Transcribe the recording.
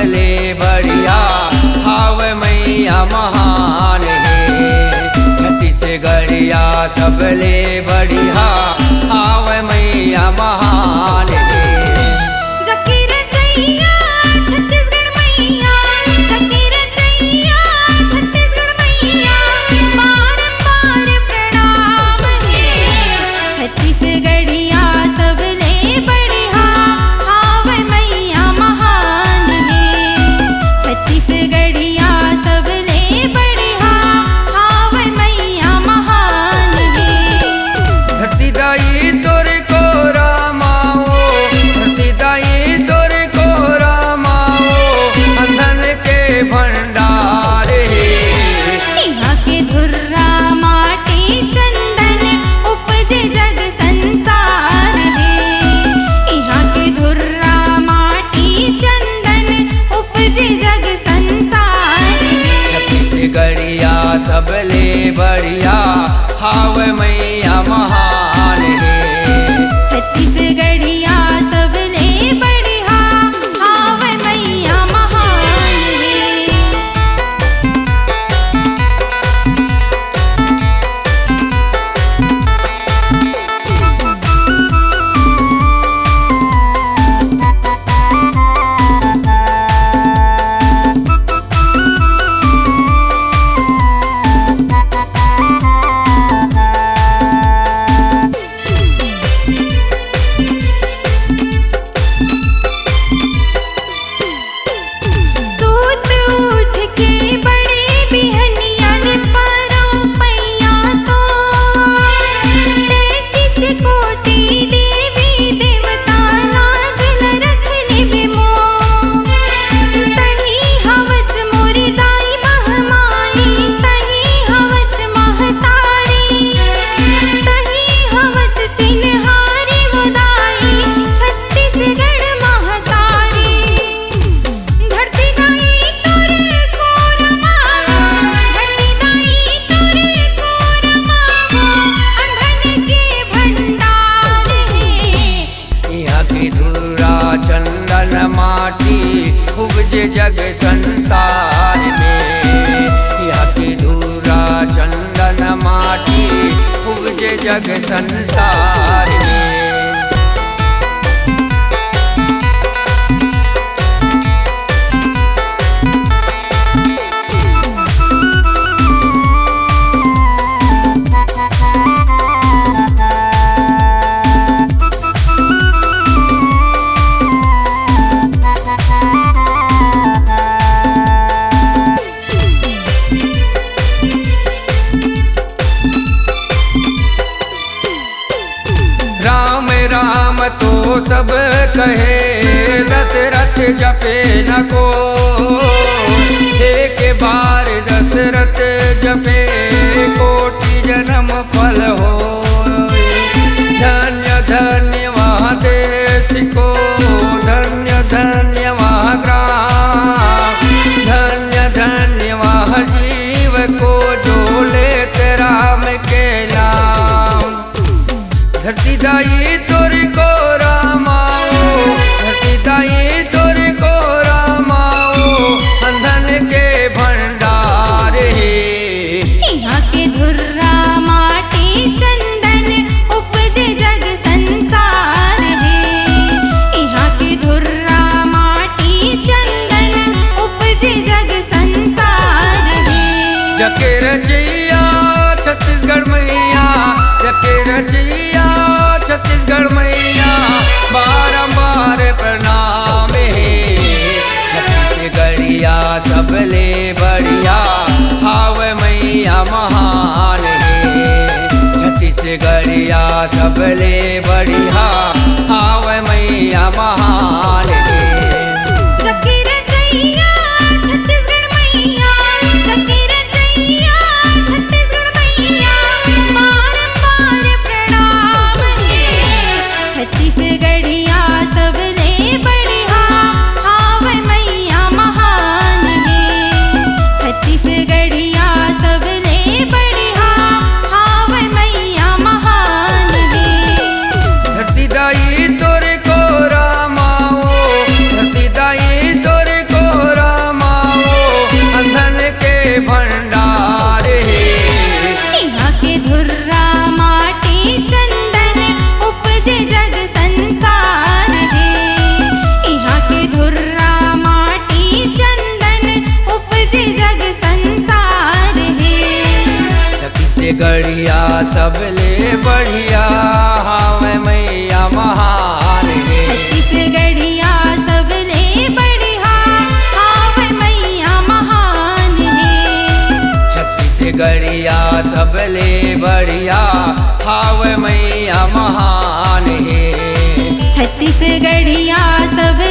सबले बढ़िया हाव मैया महान है। छत्तीसगढ़िया सबले बढ़िया हाव मैया महान है। सबले बढ़िया हाव मैया महान है। छत्तीसगढ़िया सबले बढ़िया हाव मैया महान है। चंदन माटी उपजे जग संसार में। यहाँ की धूरा चंदन माटी उपजे जग संसार में। राम राम तो सब कहे दशरथ जपे न को। एक बार दशरथ जपे कोटि जन्म फल हो। धन्य धन्य वहाँ देश को, धन्य धन्य वहाँ ग्राम, धन्य धन्य वहाँ जीव को जो लेते राम के नाम। धरती दाई तोरी को रामाओ, धरती दाई तोरी को रामाओ, अंधन के भंडार है। यहाँ के धुर्रा माटी चंदन उपजे जग संसार है। यहाँ के धुर्रा माटी चंदन उपजे जग संसार है। जके रचैया छत्तीसगढ़ मैया, जके रचैया छत्तीसगढ़ मैया, बारंबार प्रणाम है। छत्तीसगढ़िया सबले बढ़िया हाव मैया महान है। छत्तीसगढ़िया सबले बढ़िया हाव मैया महान है। छत्तीसगढ़िया सबले बढ़िया हाव मैया महान है। छत्तीसगढ़िया सबले बढ़िया हाव मैया महान है। सबले बढ़िया हावे मैया महान है। छत्तीसगढ़िया सबले बढ़िया हावे मैया महान है। छत्तीसगढ़िया सबले बढ़िया हावे मैया महान है। छत्तीसगढ़िया सब